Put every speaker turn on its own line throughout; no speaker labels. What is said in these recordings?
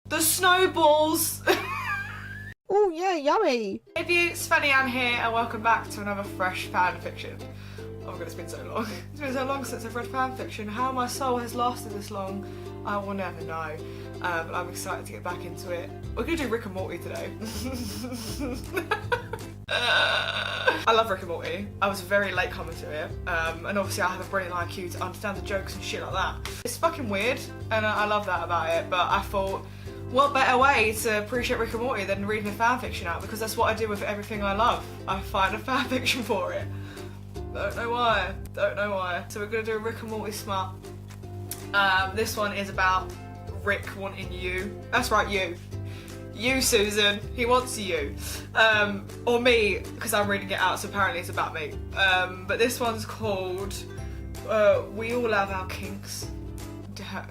The snowballs!
Oh yeah, yummy!
Hey Beauts, Fanny Ann here, and welcome back to another fresh fan fiction. Oh my god, it's been so long. It's been so long since I've read fan fiction. How my soul has lasted this long, I will never know. But I'm excited to get back into it. We're gonna do Rick and Morty today. I love Rick and Morty. I was a very late comer to it, and obviously I have a brilliant IQ to understand the jokes and shit like that. It's fucking weird, and I love that about it, but I thought, what better way to appreciate Rick and Morty than reading a fanfiction out, because that's what I do with everything I love. I find a fanfiction for it. Don't know why. So we're gonna do a Rick and Morty SMUT. This one is about Rick wanting you. That's right, you. You, Susan. He wants you. Or me, because I'm reading it out, so apparently it's about me. But this one's called We All Have Our Kinks.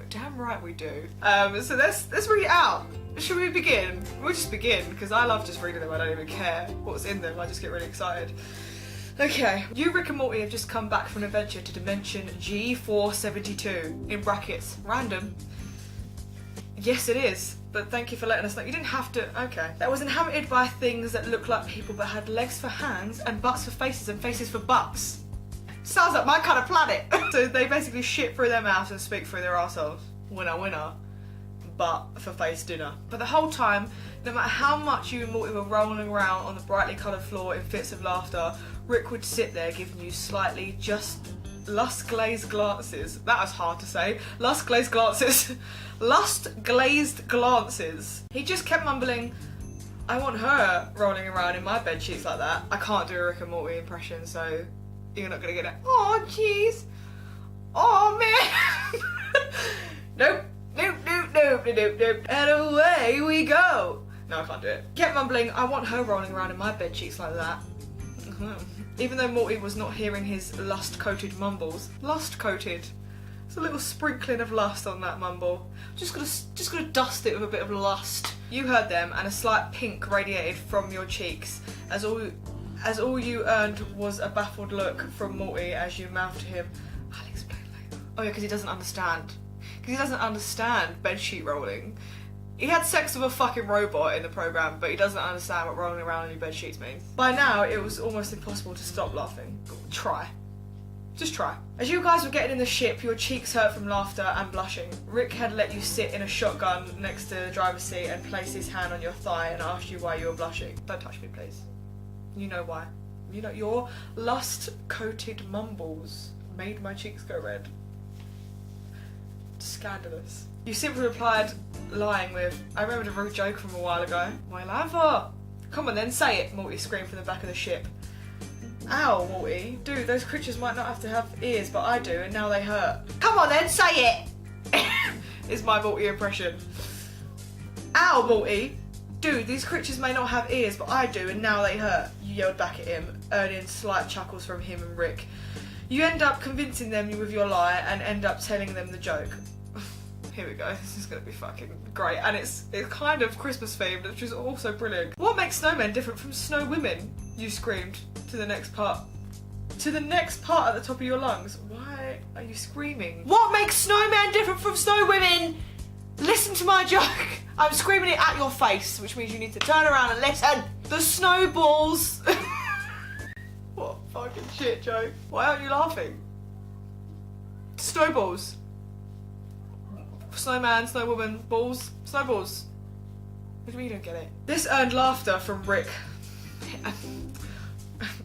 Damn right we do. So let's read it out. Should we begin? We'll just begin, because I love just reading them. I don't even care what's in them. I just get really excited. Okay. You, Rick and Morty, have just come back from an adventure to dimension G472, in brackets, random. Yes, it is, but thank you for letting us know. You didn't have to. Okay. That was inhabited by things that looked like people but had legs for hands and butts for faces and faces for butts. Sounds like my kind of planet. So they basically shit through their mouths and speak through their arseholes. Winner, winner. Butt for face dinner. But the whole time, no matter how much you and Morty were rolling around on the brightly coloured floor in fits of laughter, Rick would sit there giving you slightly just lust-glazed glances. That was hard to say. Lust-glazed glances. Lust-glazed glances. He just kept mumbling, I want her rolling around in my bed sheets like that. I can't do a Rick and Morty impression, so you're not gonna get it. Oh, jeez. Oh, man. Nope. Nope. And away we go. No, I can't do it. Kept mumbling, I want her rolling around in my bed sheets like that. Even though Morty was not hearing his lust-coated mumbles. Lust-coated. It's a little sprinkling of lust on that mumble. Just gonna dust it with a bit of lust. You heard them, and a slight pink radiated from your cheeks, as all you earned was a baffled look from Morty as you mouthed to him, I'll explain later. Oh yeah, because he doesn't understand. Because he doesn't understand bedsheet rolling. He had sex with a fucking robot in the programme, but he doesn't understand what rolling around in your bedsheets means. By now, it was almost impossible to stop laughing. Try. Just try. As you guys were getting in the ship, your cheeks hurt from laughter and blushing. Rick had let you sit in a shotgun next to the driver's seat and place his hand on your thigh and asked you why you were blushing. Don't touch me, please. You know why. You know, your lust-coated mumbles made my cheeks go red. Scandalous. You simply replied, lying with, I remembered a rude joke from a while ago. Well, ever. Come on then, say it, Morty screamed from the back of the ship. Ow, Morty. Dude, those creatures might not have to have ears, but I do, and now they hurt. Come on then, say it! Is my Morty impression. Ow, Morty. Dude, these creatures may not have ears, but I do, and now they hurt. You yelled back at him, earning slight chuckles from him and Rick. You end up convincing them with your lie and end up telling them the joke. Here we go, this is gonna be fucking great. And it's kind of Christmas themed, which is also brilliant. What makes snowmen different from snow women? You screamed to the next part. To the next part at the top of your lungs. Why are you screaming? What makes snowmen different from snow women? Listen to my joke. I'm screaming it at your face, which means you need to turn around and listen. The snowballs. What fucking shit joke. Why aren't you laughing? Snowballs. Snowman, snowwoman, balls, snowballs. What do you mean you don't get it? This earned laughter from Rick.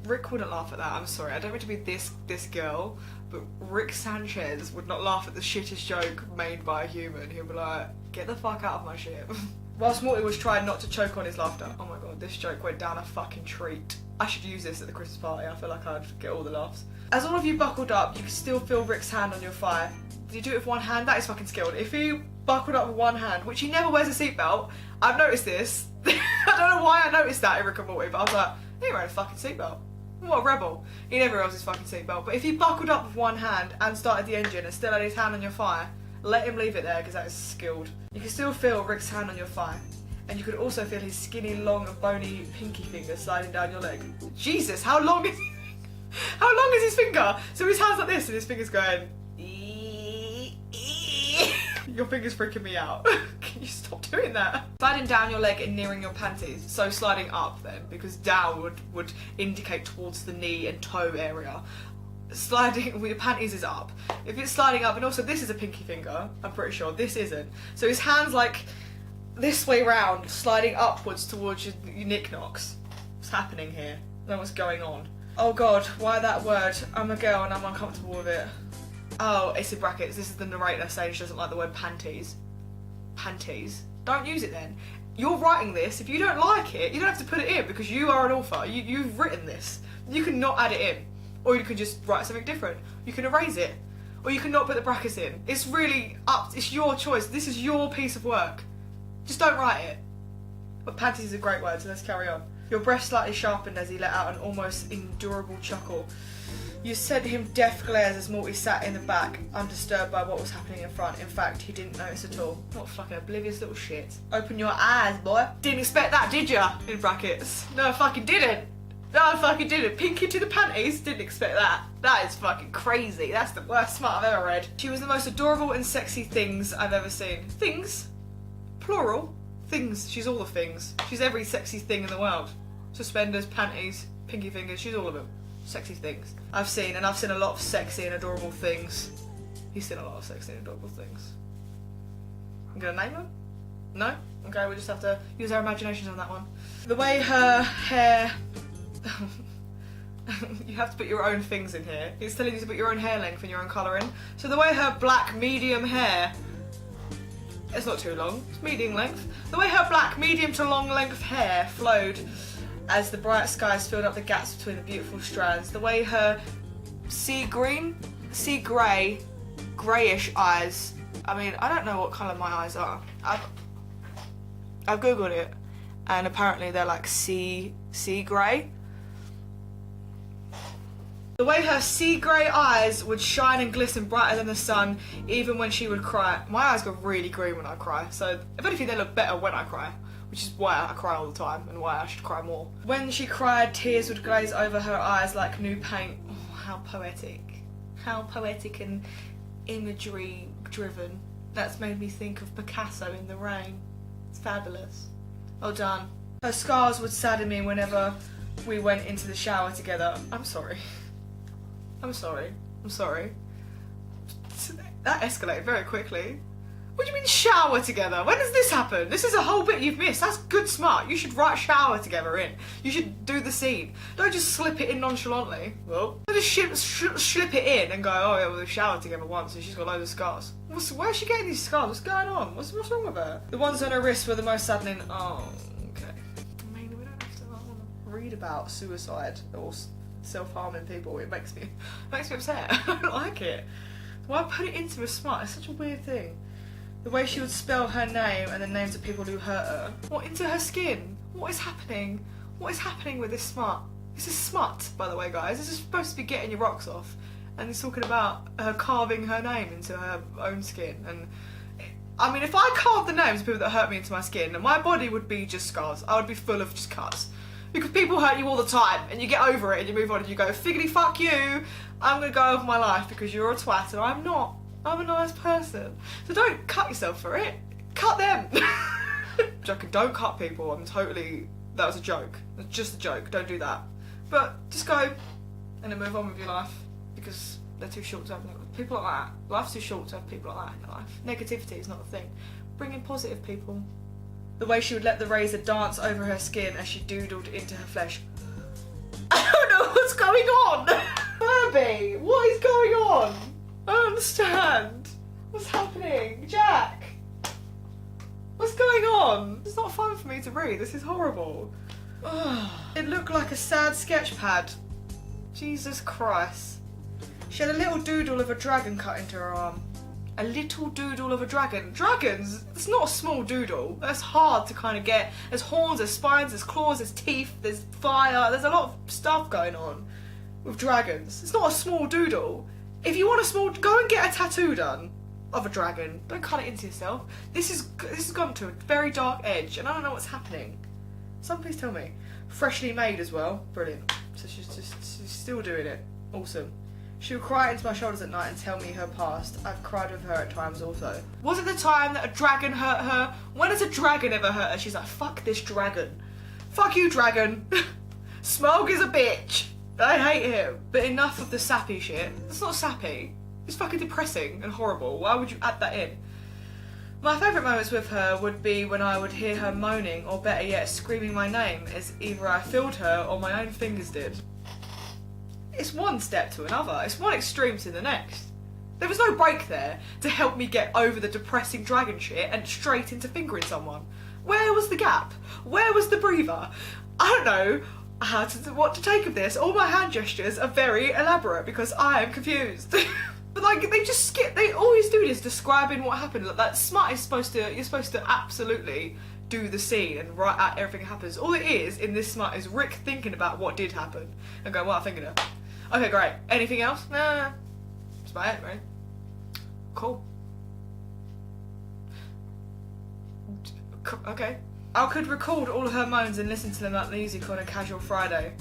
Rick wouldn't laugh at that, I'm sorry. I don't mean to be this girl, but Rick Sanchez would not laugh at the shittest joke made by a human. He'll be like, get the fuck out of my shit. Whilst Morty was trying not to choke on his laughter. Oh my god, this joke went down a fucking treat. I should use this at the Christmas party. I feel like I'd get all the laughs. As all of you buckled up, you could still feel Rick's hand on your thigh. Did you do it with one hand? That is fucking skilled. If you buckled up with one hand, which he never wears a seatbelt, I've noticed this. I don't know why I noticed that in Rick and Morty, but I was like, he ain't wearing a fucking seatbelt. What a rebel. He never wears his fucking seatbelt. But if you buckled up with one hand and started the engine and still had his hand on your thigh, let him leave it there because that is skilled. You can still feel Rick's hand on your thigh. And you could also feel his skinny, long and bony pinky finger sliding down your leg. Jesus, how long is his finger? So his hand's like this and his finger's going... Your finger's freaking me out. Can you stop doing that? Sliding down your leg and nearing your panties. So sliding up then, because down would indicate towards the knee and toe area. Sliding with your panties is up. If it's sliding up, and also this is a pinky finger, I'm pretty sure this isn't. So his hand's like this way round, sliding upwards towards your knickknacks. What's happening here? I don't know what's going on. Oh god, why that word? I'm a girl and I'm uncomfortable with it. Oh, it's in brackets. This is the narrator saying she doesn't like the word panties. Panties? Don't use it then. You're writing this. If you don't like it, you don't have to put it in because you are an author. You've written this. You can not add it in. Or you can just write something different. You can erase it. Or you can not put the brackets in. It's really up. It's your choice. This is your piece of work. Just don't write it. But panties is a great word, so let's carry on. Your breast slightly sharpened as he let out an almost endurable chuckle. You sent him death glares as Morty sat in the back, undisturbed by what was happening in front. In fact, he didn't notice at all. What fucking oblivious little shit. Open your eyes, boy. Didn't expect that, did ya? In brackets. No, I fucking didn't. No, I fucking didn't. Pinky to the panties? Didn't expect that. That is fucking crazy. That's the worst smut I've ever read. She was the most adorable and sexy things I've ever seen. Things? Plural? Things. She's all the things. She's every sexy thing in the world. Suspenders, panties, pinky fingers. She's all of them. Sexy things. I've seen a lot of sexy and adorable things. He's seen a lot of sexy and adorable things. I'm gonna name them? No? Okay, we'll just have to use our imaginations on that one. The way her hair... You have to put your own things in here. It's telling you to put your own hair length and your own colour in. So the way her black medium hair... It's not too long, it's medium length. The way her black medium to long length hair flowed as the bright skies filled up the gaps between the beautiful strands. The way her sea grey, greyish eyes... I mean, I don't know what colour my eyes are. I've googled it and apparently they're like sea grey. The way her sea grey eyes would shine and glisten brighter than the sun even when she would cry. My eyes go really green when I cry, so if anything they look better when I cry, which is why I cry all the time and why I should cry more. When she cried, tears would glaze over her eyes like new paint. Oh, how poetic. How poetic and imagery driven. That's made me think of Picasso in the rain. It's fabulous. Well done. Her scars would sadden me whenever we went into the shower together. I'm sorry. I'm sorry. I'm sorry. That escalated very quickly. What do you mean shower together? When does this happen? This is a whole bit you've missed. That's good smart. You should write shower together in. You should do the scene. Don't just slip it in nonchalantly. Well, don't just slip it in and go, oh yeah, well, we showered together once and she's got loads of scars. Where's she getting these scars? What's going on? What's wrong with her? The ones on her wrists were the most saddening. Oh, okay. I mean, we don't have to read about suicide or self-harming people. It makes me upset. I don't like it. Why put it into a smut? It's such a weird thing. The way she would spell her name and the names of people who hurt her. What, into her skin? What is happening? What is happening with this smut? This is smut, by the way, guys. This is supposed to be getting your rocks off. And he's talking about her carving her name into her own skin. And I mean, if I carved the names of people that hurt me into my skin, my body would be just scars. I would be full of just cuts. Because people hurt you all the time, and you get over it, and you move on, and you go, figgity fuck you, I'm gonna go over my life because you're a twat, and I'm not. I'm a nice person. So don't cut yourself for it. Cut them. Joking, don't cut people. That was a joke. It's just a joke. Don't do that. But just go and then move on with your life because they're too short to have people like that. Life's too short to have people like that in your life. Negativity is not a thing. Bring in positive people. The way she would let the razor dance over her skin as she doodled into her flesh. I don't know what's going on. Furby, what is going on? I don't understand. What's happening? Jack! What's going on? It's not fun for me to read. This is horrible. It looked like a sad sketch pad. Jesus Christ. She had a little doodle of a dragon cut into her arm. A little doodle of a dragon. Dragons? It's not a small doodle. That's hard to kind of get. There's horns, there's spines, there's claws, there's teeth, there's fire. There's a lot of stuff going on with dragons. It's not a small doodle. If you want a small, go and get a tattoo done of a dragon. Don't cut it into yourself. This has gone to a very dark edge, and I don't know what's happening. Someone please tell me. Freshly made as well. Brilliant. So she's still doing it. Awesome. She would cry into my shoulders at night and tell me her past. I've cried with her at times also. Was it the time that a dragon hurt her? When has a dragon ever hurt her? She's like, fuck this dragon. Fuck you, dragon. Smoke is a bitch. I hate him. But enough of the sappy shit. It's not sappy. It's fucking depressing and horrible. Why would you add that in? My favourite moments with her would be when I would hear her moaning, or better yet, screaming my name, as either I filled her or my own fingers did. It's one step to another. It's one extreme to the next. There was no break there to help me get over the depressing dragon shit and straight into fingering someone. Where was the gap? Where was the breather? I don't know what to take of this. All my hand gestures are very elaborate because I am confused. But like, they just skip, they always do this describing what happened. Like, that SMUT is supposed to, you're supposed to absolutely do the scene and write out everything happens. All it is in this SMUT is Rick thinking about what did happen and going, well, I'm thinking of. Okay, great. Anything else? Nah. That's about it, right? Cool. Okay. I could record all of her moans and listen to them like music on a casual Friday.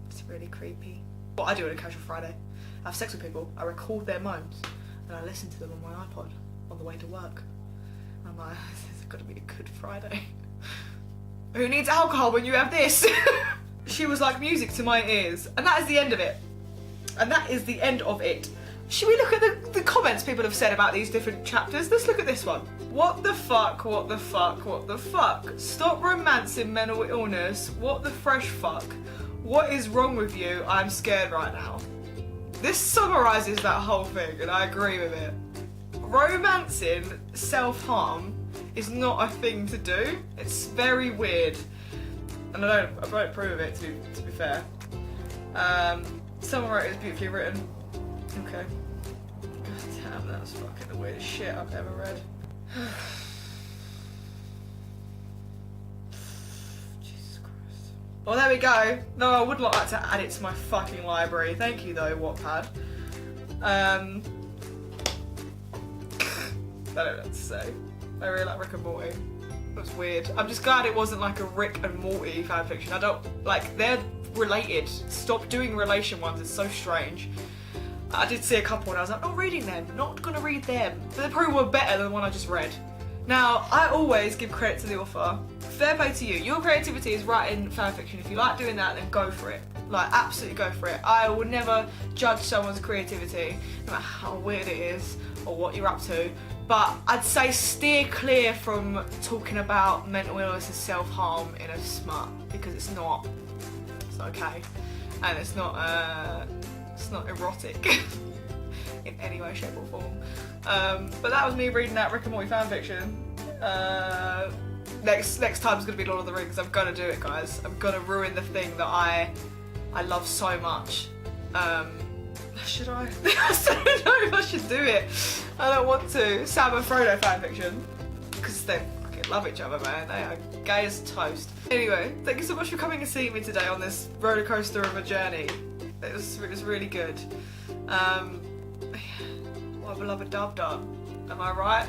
It's really creepy. What I do on a casual Friday. I have sex with people, I record their moans, and I listen to them on my iPod on the way to work. And I'm like, this has got to be a good Friday. Who needs alcohol when you have this? She was like music to my ears. And that is the end of it. And that is the end of it. Should we look at the comments people have said about these different chapters? Let's look at this one. What the fuck, what the fuck, what the fuck? Stop romancing mental illness. What the fresh fuck? What is wrong with you? I'm scared right now. This summarises that whole thing, and I agree with it. Romancing self-harm is not a thing to do. It's very weird. And I don't approve of it, to be fair. Someone wrote it was beautifully written. Okay. God damn, that was fucking the weirdest shit I've ever read. Jesus Christ. Well, there we go. No, I would like to add it to my fucking library. Thank you, though, Wattpad. I don't know what to say. I really like Rick and Morty. That's weird. I'm just glad it wasn't like a Rick and Morty fanfiction. I don't, like, they're related. Stop doing relation ones, it's so strange. I did see a couple and I was like, not reading them, not gonna read them. But they probably were better than the one I just read. Now, I always give credit to the author. Fair play to you. Your creativity is writing fanfiction. If you like doing that, then go for it. Like, absolutely go for it. I would never judge someone's creativity, no matter how weird it is or what you're up to. But I'd say steer clear from talking about mental illness and self-harm in a SMUT, because it's not okay. And it's not erotic in any way, shape or form. But that was me reading that Rick and Morty fanfiction. Next time's gonna be Lord of the Rings. I'm gonna do it, guys. I'm gonna ruin the thing that I love so much. Should I? I don't know if I should do it. I don't want to. Sam and Frodo fanfiction. Because they fucking love each other, man. They are gay as toast. Anyway, thank you so much for coming and seeing me today on this roller coaster of a journey. It was really good. Wubba lubba dub dub. Am I right?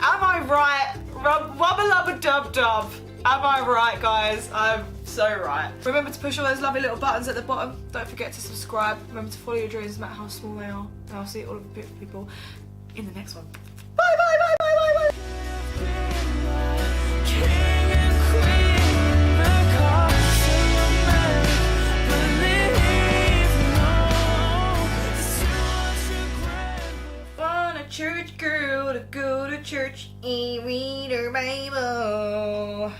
Am I right? Wubba lubba dub dub. Am I right, guys? I'm so right. Remember to push all those lovely little buttons at the bottom. Don't forget to subscribe. Remember to follow your dreams no matter how small they are. And I'll see all of the beautiful people in the next one. Bye bye bye bye bye bye. Church girl to go to church and read her Bible.